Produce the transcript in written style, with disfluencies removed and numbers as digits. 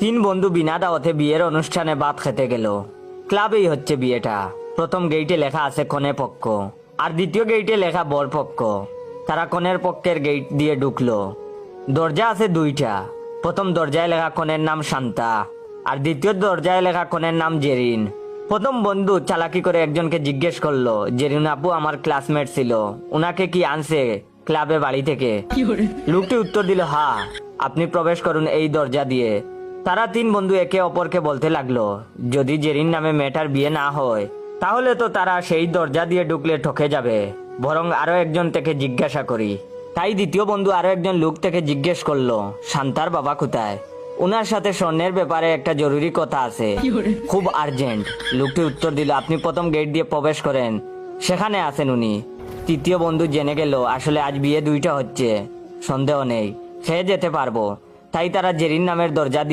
তিন বন্ধু বিনা দাওয়াতে বিয়ের অনুষ্ঠানে ভাত খেতে গেল। ক্লাবেই হচ্ছে বিয়েটা। প্রথম গেইটে লেখা আছে কনে পক্ষ, আর দ্বিতীয় গেইটে লেখা বর পক্ষ। তারা কনের পক্ষের গেইট দিয়ে ঢুকলো। দরজা আছে দুইটা। প্রথম দরজায় লেখা কনের নাম শান্তা, আর দ্বিতীয় দরজায় লেখা কনের নাম জেরিন। প্রথম বন্ধু চালাকি করে একজনকে জিজ্ঞেস করলো, জেরিন আপু আমার ক্লাসমেট ছিল, উনাকে কি আনছে ক্লাবে বাড়ি থেকে? লোকটি উত্তর দিল, হ্যাঁ, আপনি প্রবেশ করুন এই দরজা দিয়ে। তারা তিন বন্ধু একে অপরকে বলতে লাগলো, যদি জেরিন নামে মেয়েটার বিয়ে না হয় তাহলে তো তারা সেই দরজা দিয়ে ঢুকলে ঠকে যাবে, বরং আরো একজন থেকে জিজ্ঞাসা করি। তাই দ্বিতীয় বন্ধু আরো একজন লোক থেকে জিজ্ঞেস করলো, শান্তার বাবা কোথায়? ওনার সাথে স্বর্ণের ব্যাপারে একটা জরুরি কথা আছে, খুব আর্জেন্ট। লোকটি উত্তর দিল, আপনি প্রথম গেট দিয়ে প্রবেশ করেন, সেখানে আছেন উনি। তৃতীয় বন্ধু জেনে গেল আসলে আজ বিয়ে দুইটা হচ্ছে, সন্দেহ নেই খেয়ে যেতে পারবো। তাই তারা জেরিন নামের দরজা দিয়ে